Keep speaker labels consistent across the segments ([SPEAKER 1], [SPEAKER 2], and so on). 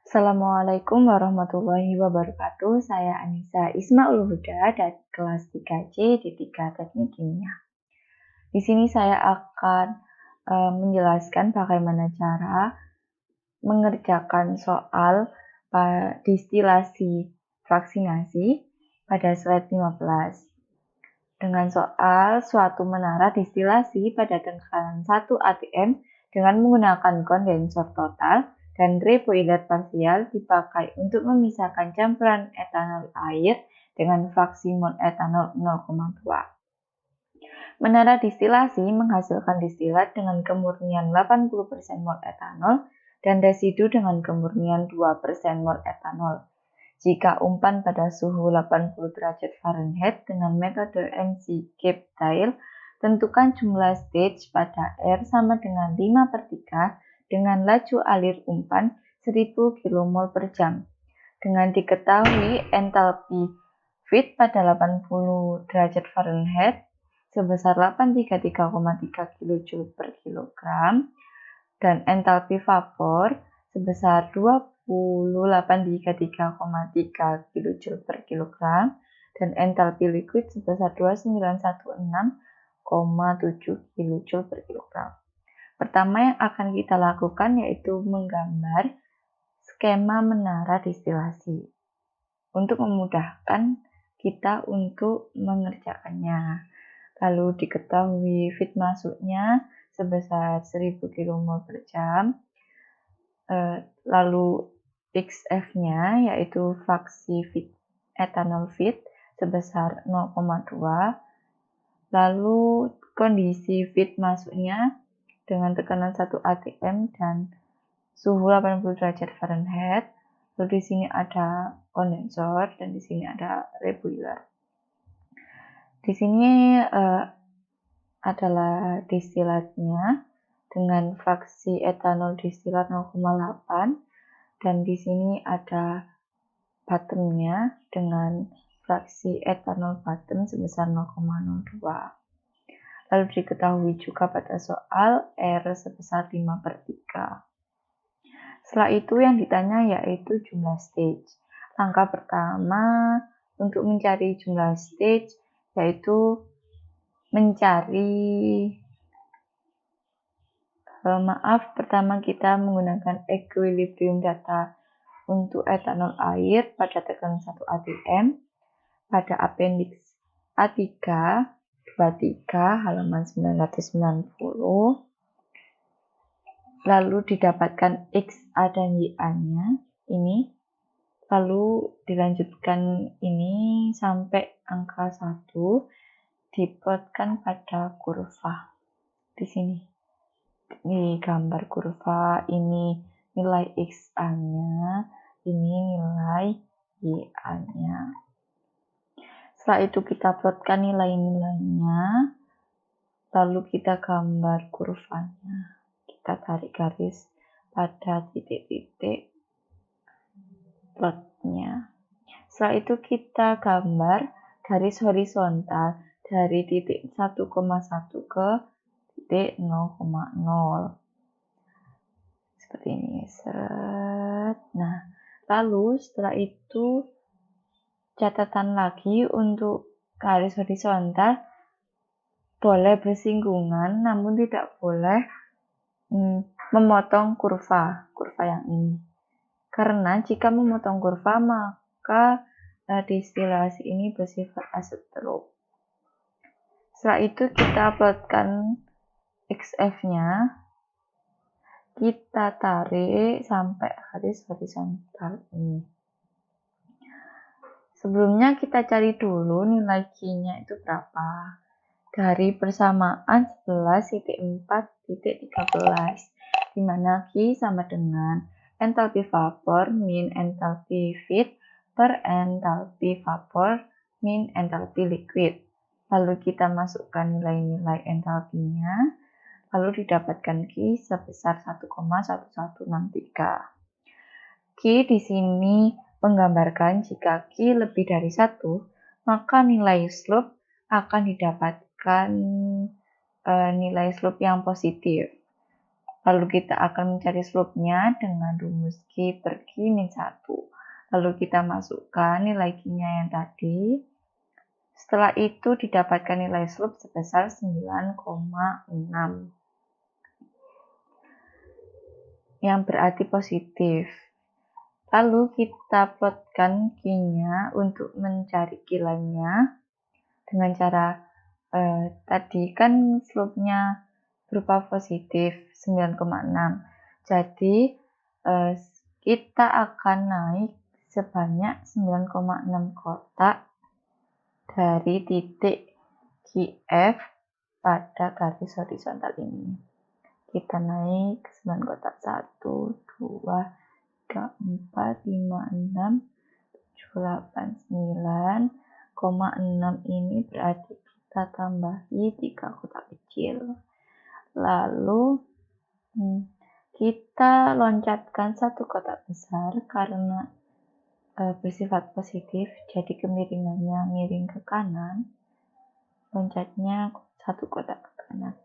[SPEAKER 1] Assalamualaikum warahmatullahi wabarakatuh. Saya Anissa Ismaul Huda dari kelas 3C di 3 Teknik Kimia. Di sini saya akan menjelaskan bagaimana cara mengerjakan soal distilasi vaksinasi pada slide 15. Dengan soal suatu menara distilasi pada tekanan 1 atm dengan menggunakan kondensor total dan reboiler parsial dipakai untuk memisahkan campuran etanol air dengan fraksi mol etanol 0,2. Menara distilasi menghasilkan distilat dengan kemurnian 80% mol etanol dan residu dengan kemurnian 2% mol etanol. Jika umpan pada suhu 80 derajat Fahrenheit dengan metode MC-Captile, tentukan jumlah stage pada R sama dengan 5/3 dengan laju alir umpan 1000 kmol per jam. Dengan diketahui entalpi feed pada 80 derajat Fahrenheit sebesar 833,3 kJ per kilogram dan entalpi vapor sebesar 2833,3 kJ per kilogram dan entalpi liquid sebesar 2916,7 kJ per kilogram. Pertama yang akan kita lakukan yaitu menggambar skema menara distilasi untuk memudahkan kita untuk mengerjakannya. Lalu diketahui feed masuknya sebesar 1000 kmol per jam. Lalu XF-nya yaitu fraksi feed, etanol feed sebesar 0,2. Lalu kondisi feed masuknya dengan tekanan 1 atm dan suhu 80 derajat Fahrenheit. Lalu di sini ada kondensor dan di sini ada reboiler. Di sini adalah distilatnya dengan fraksi etanol distilat 0,8 dan di sini ada bottomnya dengan fraksi etanol bottom sebesar 0,02. Lalu diketahui juga pada soal R sebesar 5/3. Setelah itu yang ditanya yaitu jumlah stage. Langkah pertama untuk mencari jumlah stage yaitu pertama kita menggunakan equilibrium data untuk etanol air pada tekanan 1 atm pada appendix A3 23 halaman 990. Lalu didapatkan XA dan YA-nya ini. Lalu dilanjutkan ini sampai angka 1 diplotkan pada kurva. Di sini. Ini gambar kurva, ini nilai XA-nya, ini nilai YA-nya. Setelah itu kita plotkan nilai-nilainya, lalu kita gambar kurvanya. Kita tarik garis pada titik-titik plotnya. Setelah itu kita gambar garis horizontal dari titik 1,1 ke titik 0,0. Seperti ini. Nah, lalu setelah itu catatan lagi untuk garis horizontal boleh bersinggungan namun tidak boleh memotong kurva yang ini. Karena jika memotong kurva maka distilasi ini bersifat azeotrof. Setelah itu kita plotkan XF-nya, kita tarik sampai garis horizontal ini. Sebelumnya kita cari dulu nilai Q-nya itu berapa. Dari persamaan 11.4.13, di mana Q sama dengan entalpi vapor min entalpi feed per entalpi vapor min entalpi liquid. Lalu kita masukkan nilai-nilai entalpinya, lalu didapatkan Q sebesar 1,1163. Q di sini menggambarkan jika Q lebih dari 1, maka nilai slope akan didapatkan nilai slope yang positif. Lalu kita akan mencari slope-nya dengan rumus Q per Q min 1. Lalu kita masukkan nilai Q-nya yang tadi. Setelah itu didapatkan nilai slope sebesar 9,6. Yang berarti positif. Lalu kita plotkan Q-nya untuk mencari Q lainnya dengan cara tadi kan slope-nya berupa positif 9,6. Jadi kita akan naik sebanyak 9,6 kotak dari titik QF pada garis horizontal ini. Kita naik 9 kotak, 1, 2, 3, 4, 5, 6, 7, 8, 9,6 ini berarti kita tambahi 3 kotak kecil. Lalu kita loncatkan 1 kotak besar karena bersifat positif, jadi kemiringannya miring ke kanan. Loncatnya 1 kotak ke kanan.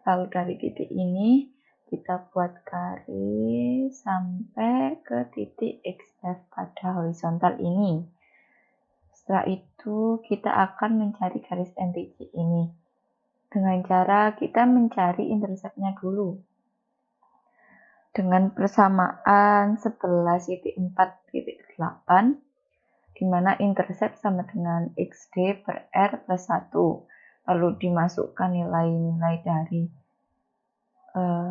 [SPEAKER 1] Lalu dari titik ini kita buat garis sampai ke titik XF pada horizontal ini. Setelah itu kita akan mencari garis NTC ini dengan cara kita mencari interceptnya dulu dengan persamaan 11,4,8, di mana intercept sama dengan XD per R plus 1. Lalu dimasukkan nilai-nilai dari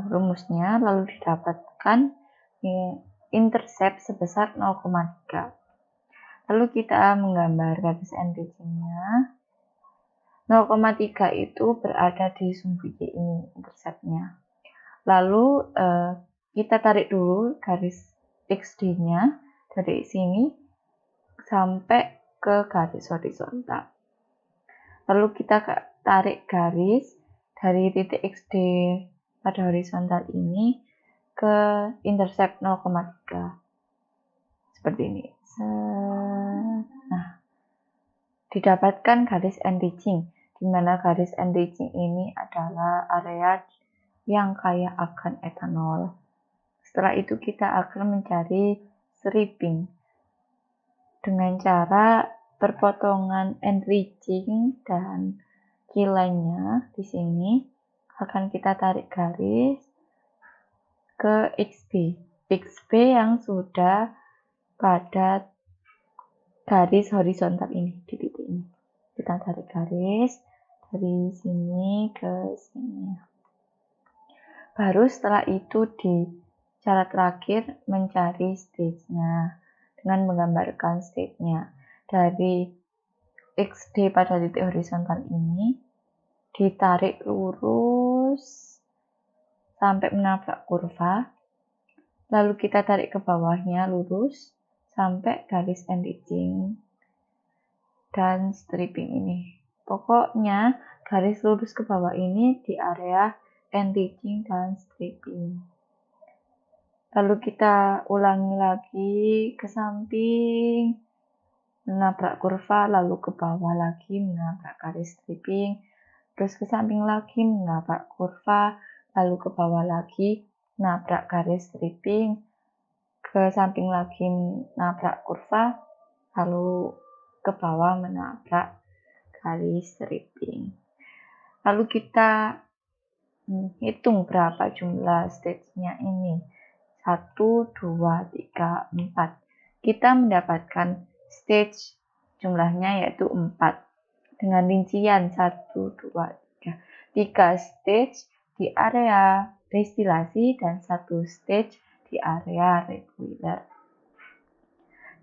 [SPEAKER 1] rumusnya, lalu didapatkan intercept sebesar 0,3. Lalu kita menggambar garis NTC-nya. 0,3 itu berada di sumbu Y ini, interceptnya. Lalu kita tarik dulu garis XD-nya dari sini sampai ke garis horizontal. Lalu kita tarik garis dari titik XD pada horizontal ini ke intercept 0,3. Seperti ini. Nah, didapatkan garis end-reaching, di mana garis end-reaching ini adalah area yang kaya akan etanol. Setelah itu kita akan mencari stripping dengan cara perpotongan end-reaching dan kilanya di sini akan kita tarik garis ke XB yang sudah pada garis horizontal ini di titik ini. Kita tarik garis dari sini ke sini. Baru setelah itu di cara terakhir mencari stage-nya dengan menggambarkan stage-nya dari XD pada titik horizontal ini ditarik lurus sampai menabrak kurva, lalu kita tarik ke bawahnya lurus sampai garis end-reaching dan stripping ini. Pokoknya garis lurus ke bawah ini di area end-reaching dan stripping. Lalu kita ulangi lagi ke samping, menabrak kurva, lalu ke bawah lagi menabrak garis stripping, terus ke samping lagi menabrak kurva, lalu ke bawah lagi menabrak garis stripping, ke samping lagi menabrak kurva, lalu ke bawah menabrak garis stripping. Lalu kita hitung berapa jumlah stage-nya ini. 1, 2, 3, 4. Kita mendapatkan stage jumlahnya yaitu 4. Dengan rincian 1, 2, 3. 3 stage di area destilasi dan 1 stage di area reguler.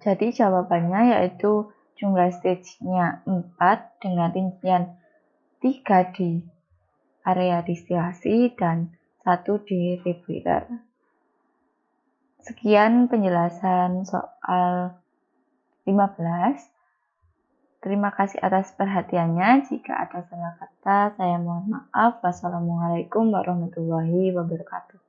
[SPEAKER 1] Jadi jawabannya yaitu jumlah stage-nya 4 dengan rincian 3 di area destilasi dan 1 di reguler. Sekian penjelasan soal 15. Terima kasih atas perhatiannya. Jika ada salah kata, saya mohon maaf. Wassalamualaikum warahmatullahi wabarakatuh.